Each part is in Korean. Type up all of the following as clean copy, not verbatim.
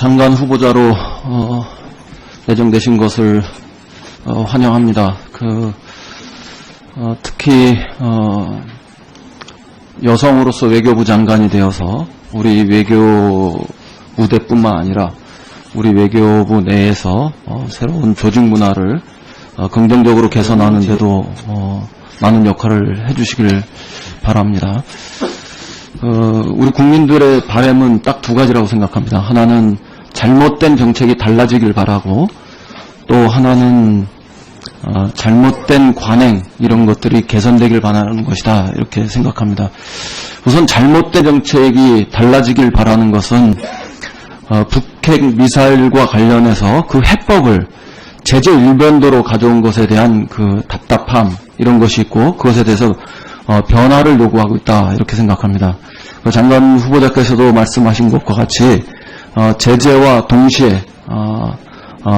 장관 후보자로 내정되신 것을 환영합니다. 특히 여성으로서 외교부 장관이 되어서 우리 외교 무대뿐만 아니라 우리 외교부 내에서 새로운 조직 문화를 긍정적으로 개선하는 데도 많은 역할을 해주시길 바랍니다. 우리 국민들의 바람은 딱 두 가지라고 생각합니다. 하나는 잘못된 정책이 달라지길 바라고, 또 하나는 잘못된 관행 이런 것들이 개선되길 바라는 것이다, 이렇게 생각합니다. 우선 잘못된 정책이 달라지길 바라는 것은 북핵 미사일과 관련해서 그 해법을 제재 일변도로 가져온 것에 대한 그 답답함 이런 것이 있고, 그것에 대해서 변화를 요구하고 있다, 이렇게 생각합니다. 장관 후보자께서도 말씀하신 것과 같이 제재와 동시에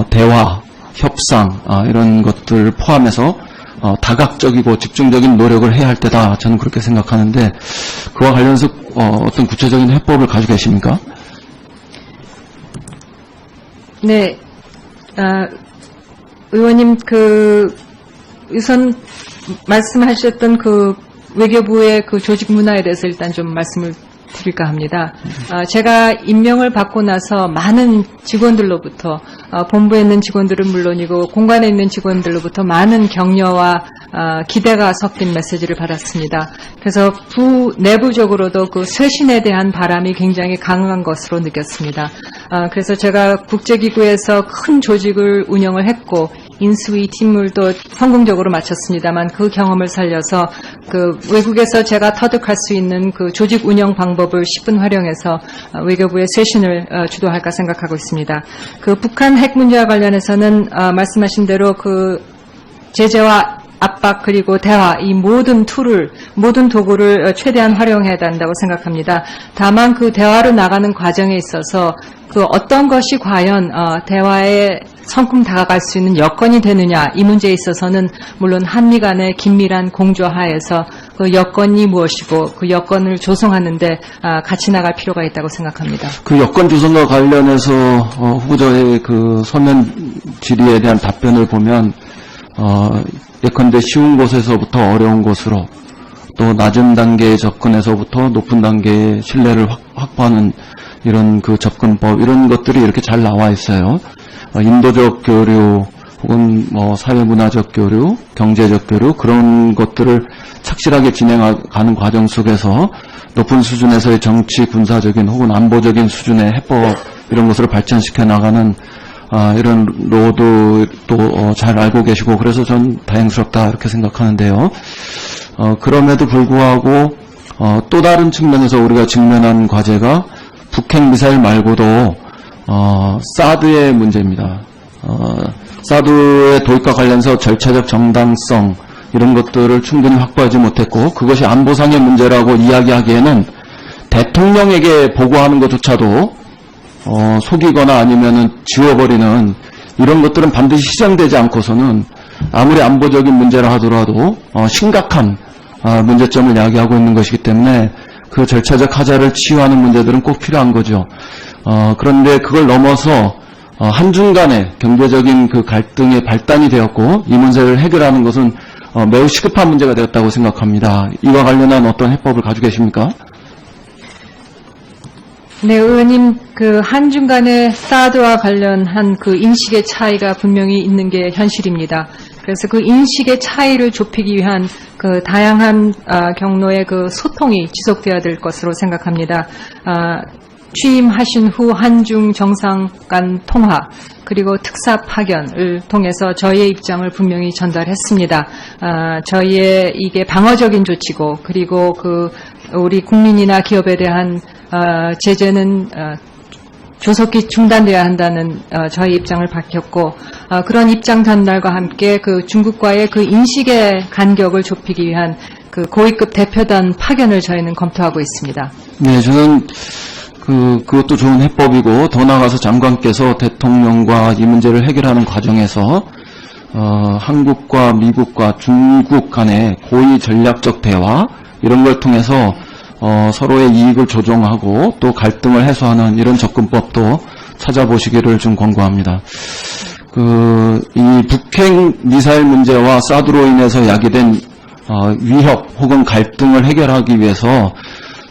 대화, 협상 이런 것들 포함해서 다각적이고 집중적인 노력을 해야 할 때다, 저는 그렇게 생각하는데, 그와 관련해서 어떤 구체적인 해법을 가지고 계십니까? 네, 의원님 우선 말씀하셨던 외교부의 조직 문화에 대해서 일단 좀 말씀을 드릴까 합니다. 제가 임명을 받고 나서 많은 직원들로부터, 본부에 있는 직원들은 물론이고 공관에 있는 직원들로부터 많은 격려와 기대가 섞인 메시지를 받았습니다. 그래서 내부적으로도 쇄신에 대한 바람이 굉장히 강한 것으로 느꼈습니다. 그래서 제가 국제기구에서 큰 조직을 운영을 했고, 인수위 팀물도 성공적으로 마쳤습니다만, 그 경험을 살려서 외국에서 제가 터득할 수 있는 조직 운영 방법을 10분 활용해서 외교부의 쇄신을 주도할까 생각하고 있습니다. 북한 핵 문제와 관련해서는 말씀하신 대로 제재와 압박 그리고 대화, 이 모든 도구를 최대한 활용해야 한다고 생각합니다. 다만 대화로 나가는 과정에 있어서 어떤 것이 과연 대화에 성큼 다가갈 수 있는 여건이 되느냐, 이 문제에 있어서는 물론 한미 간의 긴밀한 공조하에서 여건이 무엇이고 그 여건을 조성하는데 같이 나갈 필요가 있다고 생각합니다. 여건 조성과 관련해서 후보자의 서면 질의에 대한 답변을 보면 예컨대 쉬운 곳에서부터 어려운 곳으로, 또 낮은 단계의 접근에서부터 높은 단계의 신뢰를 확보하는 이런 접근법, 이런 것들이 이렇게 잘 나와 있어요. 인도적 교류 혹은 사회문화적 교류, 경제적 교류, 그런 것들을 착실하게 진행하는 과정 속에서 높은 수준에서의 정치, 군사적인 혹은 안보적인 수준의 해법, 이런 것을 발전시켜 나가는 이런 로드도 잘 알고 계시고, 그래서 전 다행스럽다, 이렇게 생각하는데요. 그럼에도 불구하고 또 다른 측면에서 우리가 직면한 과제가 북핵 미사일 말고도 사드의 문제입니다. 사드의 도입과 관련해서 절차적 정당성 이런 것들을 충분히 확보하지 못했고, 그것이 안보상의 문제라고 이야기하기에는 대통령에게 보고하는 것조차도 속이거나 아니면은 지워버리는 이런 것들은 반드시 시정되지 않고서는 아무리 안보적인 문제라 하더라도 심각한 문제점을 야기하고 있는 것이기 때문에 절차적 하자를 치유하는 문제들은 꼭 필요한 거죠. 그런데 그걸 넘어서 한중간의 경제적인 갈등의 발단이 되었고, 이 문제를 해결하는 것은 매우 시급한 문제가 되었다고 생각합니다. 이와 관련한 어떤 해법을 가지고 계십니까? 네, 의원님, 한중 간의 사드와 관련한 인식의 차이가 분명히 있는 게 현실입니다. 그래서 인식의 차이를 좁히기 위한 다양한 경로의 소통이 지속되어야 될 것으로 생각합니다. 취임하신 후 한중 정상 간 통화, 그리고 특사 파견을 통해서 저희의 입장을 분명히 전달했습니다. 저희의 이게 방어적인 조치고, 그리고 우리 국민이나 기업에 대한 제재는 조속히 중단돼야 한다는 저희 입장을 밝혔고, 그런 입장 전달과 함께 중국과의 인식의 간격을 좁히기 위한 고위급 대표단 파견을 저희는 검토하고 있습니다. 네, 저는 그것도 좋은 해법이고, 더 나아가서 장관께서 대통령과 이 문제를 해결하는 과정에서 한국과 미국과 중국 간의 고위 전략적 대화 이런 걸 통해서 서로의 이익을 조정하고 또 갈등을 해소하는 이런 접근법도 찾아보시기를 좀 권고합니다. 이 북핵 미사일 문제와 사드로 인해서 야기된 위협 혹은 갈등을 해결하기 위해서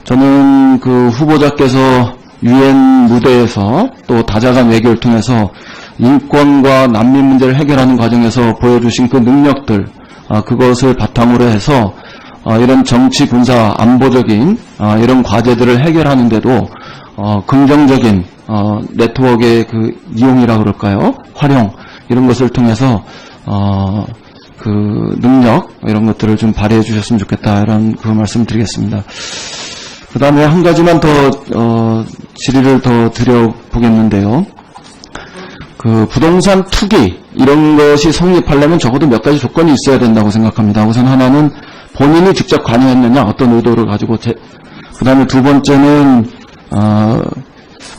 저는 그 후보자께서 유엔 무대에서 또 다자간 외교를 통해서 인권과 난민 문제를 해결하는 과정에서 보여주신 그 능력들, 그것을 바탕으로 해서 이런 정치, 군사, 안보적인 이런 과제들을 해결하는데도 긍정적인 네트워크의 그 이용이라 그럴까요? 활용 이런 것을 통해서 그 능력 이런 것들을 좀 발휘해 주셨으면 좋겠다 이런 그 말씀드리겠습니다. 그 다음에 한 가지만 더 질의를 더 드려보겠는데요. 그 부동산 투기 이런 것이 성립하려면 적어도 몇 가지 조건이 있어야 된다고 생각합니다. 우선 하나는 본인이 직접 관여했느냐, 어떤 의도를 가지고, 그 다음에 두 번째는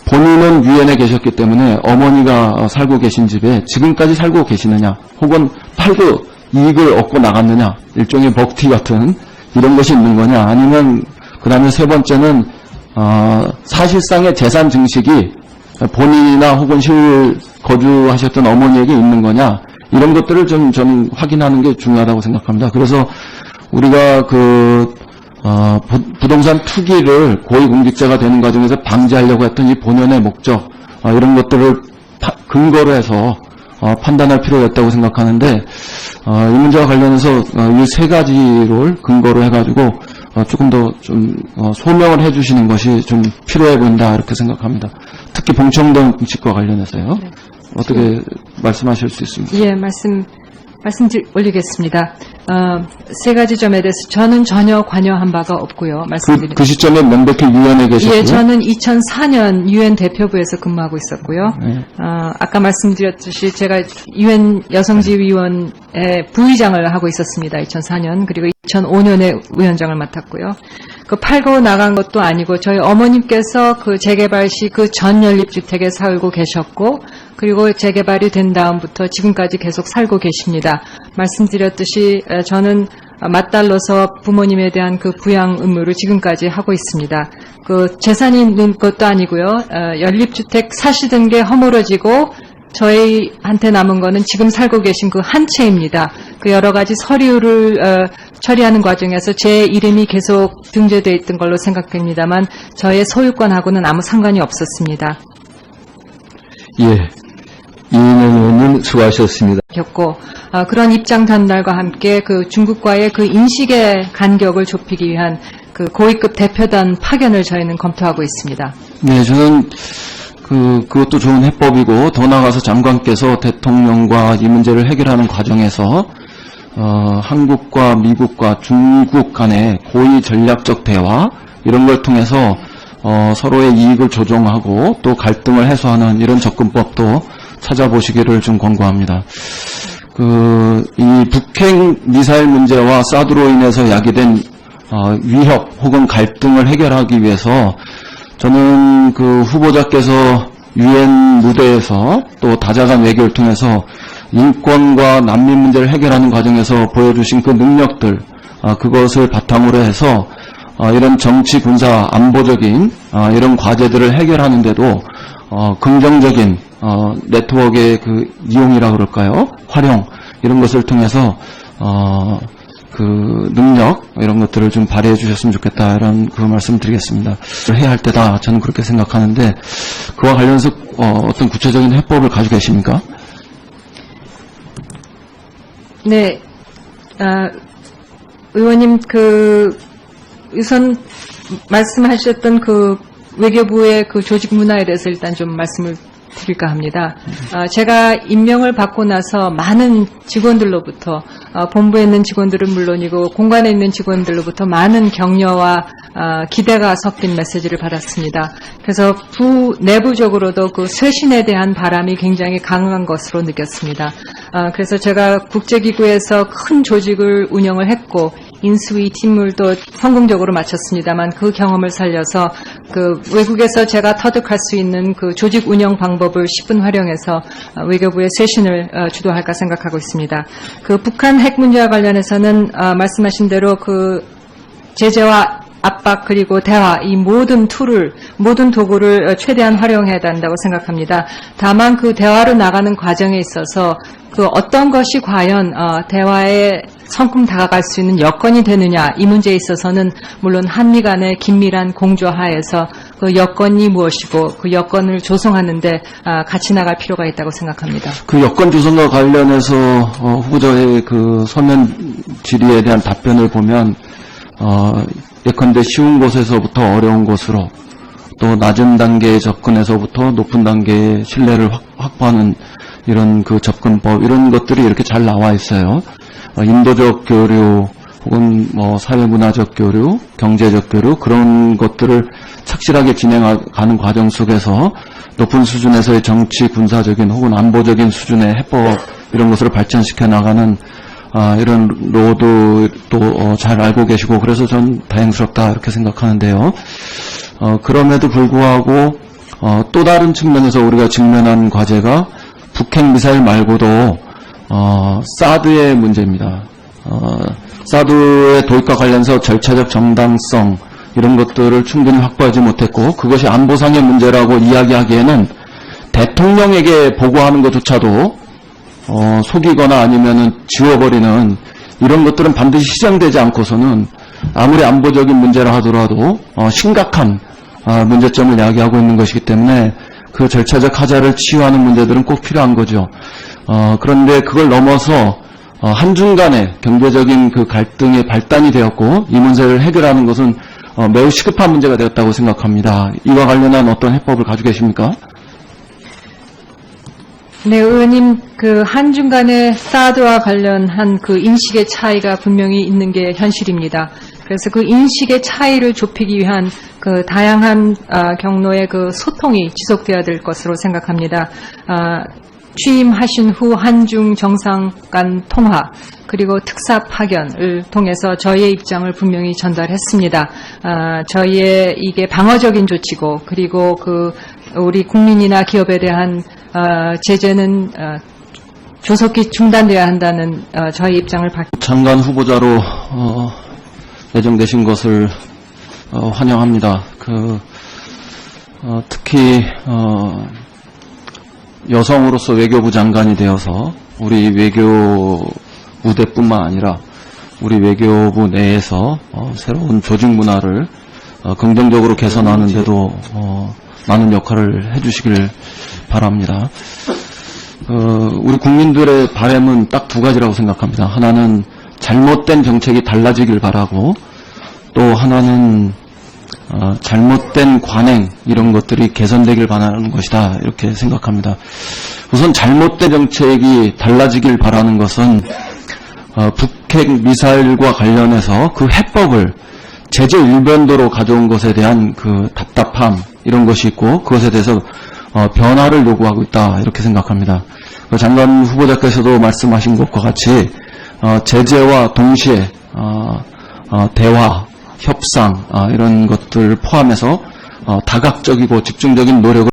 본인은 유엔에 계셨기 때문에 어머니가 살고 계신 집에 지금까지 살고 계시느냐, 혹은 팔고 이익을 얻고 나갔느냐, 일종의 먹튀 같은 이런 것이 있는 거냐, 아니면 그 다음에 세 번째는 사실상의 재산 증식이 본인이나 혹은 시울 거주하셨던 어머니에게 있는 거냐, 이런 것들을 좀 저는 확인하는 게 중요하다고 생각합니다. 그래서 우리가 부동산 투기를 고위공직자가 되는 과정에서 방지하려고 했던 이 본연의 목적, 이런 것들을 근거로 해서 판단할 필요가 있다고 생각하는데, 이 문제와 관련해서 이 세 가지를 근거로 해가지고 조금 더 좀 소명을 해주시는 것이 좀 필요해 보인다 이렇게 생각합니다. 특히 봉청동 측과 관련해서요. 네. 어떻게 말씀하실 수 있습니까? 예, 말씀 올리겠습니다. 세 가지 점에 대해서 저는 전혀 관여한 바가 없고요. 그 시점에 명백히 유엔에 계셨고요. 예, 저는 2004년 유엔 대표부에서 근무하고 있었고요. 네. 아까 말씀드렸듯이 제가 유엔 여성지위원회 부의장을 하고 있었습니다. 2004년 그리고 2005년에 위원장을 맡았고요. 그 팔고 나간 것도 아니고 저희 어머님께서 그 재개발 시 그 전 연립주택에 살고 계셨고 그리고 재개발이 된 다음부터 지금까지 계속 살고 계십니다. 말씀드렸듯이 저는 맞달러서 부모님에 대한 그 부양 의무를 지금까지 하고 있습니다. 그 재산이 있는 것도 아니고요. 연립주택 사시던 게 허물어지고 저희한테 남은 거는 지금 살고 계신 그 한 채입니다. 그 여러 가지 서류를 처리하는 과정에서 제 이름이 계속 등재되어 있던 걸로 생각됩니다만 저의 소유권하고는 아무 상관이 없었습니다. 예, 이인영 의원님 수고하셨습니다. 겪고 그런 입장 전달과 함께 그 중국과의 그 인식의 간격을 좁히기 위한 그 고위급 대표단 파견을 저희는 검토하고 있습니다. 네, 저는 그것도 좋은 해법이고 더 나아가서 장관께서 대통령과 이 문제를 해결하는 과정에서 한국과 미국과 중국 간의 고위 전략적 대화 이런 걸 통해서 서로의 이익을 조정하고 또 갈등을 해소하는 이런 접근법도 찾아보시기를 좀 권고합니다. 이 북핵 미사일 문제와 사드로 인해서 야기된 위협 혹은 갈등을 해결하기 위해서 저는 그 후보자께서 유엔 무대에서 또 다자간 외교를 통해서 인권과 난민 문제를 해결하는 과정에서 보여주신 그 능력들, 그것을 바탕으로 해서 이런 정치, 군사, 안보적인 이런 과제들을 해결하는데도 긍정적인 네트워크의 그 이용이라 그럴까요? 활용 이런 것을 통해서 그 능력 이런 것들을 좀 발휘해 주셨으면 좋겠다 이런 그 말씀드리겠습니다. 해야 할 때다 저는 그렇게 생각하는데 그와 관련해서 어떤 구체적인 해법을 가지고 계십니까? 네, 의원님 우선 말씀하셨던 그 외교부의 그 조직 문화에 대해서 일단 좀 말씀을 드릴까 합니다. 제가 임명을 받고 나서 많은 직원들로부터 본부에 있는 직원들은 물론이고 공관에 있는 직원들로부터 많은 격려와 기대가 섞인 메시지를 받았습니다. 그래서 내부적으로도 그 쇄신에 대한 바람이 굉장히 강한 것으로 느꼈습니다. 그래서 제가 국제기구에서 큰 조직을 운영을 했고 인수위 팀물도 성공적으로 마쳤습니다만 그 경험을 살려서 그 외국에서 제가 터득할 수 있는 그 조직 운영 방법을 10분 활용해서 외교부의 쇄신을 주도할까 생각하고 있습니다. 그 북한 핵 문제와 관련해서는 말씀하신 대로 그 제재와 압박 그리고 대화 이 모든 도구를 최대한 활용해야 한다고 생각합니다. 다만 그 대화로 나가는 과정에 있어서 그 어떤 것이 과연 대화에 성큼 다가갈 수 있는 여건이 되느냐 이 문제에 있어서는 물론 한미 간의 긴밀한 공조하에서 그 여건이 무엇이고 그 여건을 조성하는데 같이 나갈 필요가 있다고 생각합니다. 그 여건 조성과 관련해서 후보자의 그 서면 질의에 대한 답변을 보면 예컨대 쉬운 곳에서부터 어려운 곳으로 또 낮은 단계의 접근에서부터 높은 단계의 신뢰를 확보하는 이런 그 접근법 이런 것들이 이렇게 잘 나와 있어요. 인도적 교류 혹은 뭐 사회문화적 교류, 경제적 교류 그런 것들을 착실하게 진행하는 과정 속에서 높은 수준에서의 정치, 군사적인 혹은 안보적인 수준의 해법 이런 것을 발전시켜 나가는 이런 로드도 잘 알고 계시고 그래서 전 다행스럽다 이렇게 생각하는데요. 그럼에도 불구하고 또 다른 측면에서 우리가 직면한 과제가 북핵 미사일 말고도 사드의 문제입니다. 사드의 도입과 관련해서 절차적 정당성 이런 것들을 충분히 확보하지 못했고 그것이 안보상의 문제라고 이야기하기에는 대통령에게 보고하는 것조차도 속이거나 아니면은 지워버리는 이런 것들은 반드시 시정되지 않고서는 아무리 안보적인 문제라 하더라도 심각한 문제점을 야기하고 있는 것이기 때문에 그 절차적 하자를 치유하는 문제들은 꼭 필요한 거죠. 그런데 그걸 넘어서 한중간의 경제적인 그 갈등의 발단이 되었고 이 문제를 해결하는 것은 매우 시급한 문제가 되었다고 생각합니다. 이와 관련한 어떤 해법을 가지고 계십니까? 네, 의원님, 그 한중 간의 사드와 관련한 그 인식의 차이가 분명히 있는 게 현실입니다. 그래서 그 인식의 차이를 좁히기 위한 그 다양한 경로의 그 소통이 지속되어야 될 것으로 생각합니다. 취임하신 후 한중 정상 간 통화 그리고 특사 파견을 통해서 저희의 입장을 분명히 전달했습니다. 저희의 이게 방어적인 조치고 그리고 그 우리 국민이나 기업에 대한 제재는 조속히 중단돼야 한다는 저희 입장을 장관 후보자로 내정되신 것을 환영합니다. 특히 여성으로서 외교부 장관이 되어서 우리 외교 무대뿐만 아니라 우리 외교부 내에서 새로운 조직 문화를 긍정적으로 개선하는 데도 많은 역할을 해주시길 바랍니다. 우리 국민들의 바람은 딱 두 가지라고 생각합니다. 하나는 잘못된 정책이 달라지길 바라고 또 하나는 잘못된 관행 이런 것들이 개선되길 바라는 것이다 이렇게 생각합니다. 우선 잘못된 정책이 달라지길 바라는 것은 북핵 미사일과 관련해서 그 해법을 제재 일변도로 가져온 것에 대한 그 답답함 이런 것이 있고 그것에 대해서 변화를 요구하고 있다 이렇게 생각합니다. 장관 후보자께서도 말씀하신 것과 같이 제재와 동시에 대화, 협상 이런 것들 포함해서 다각적이고 집중적인 노력을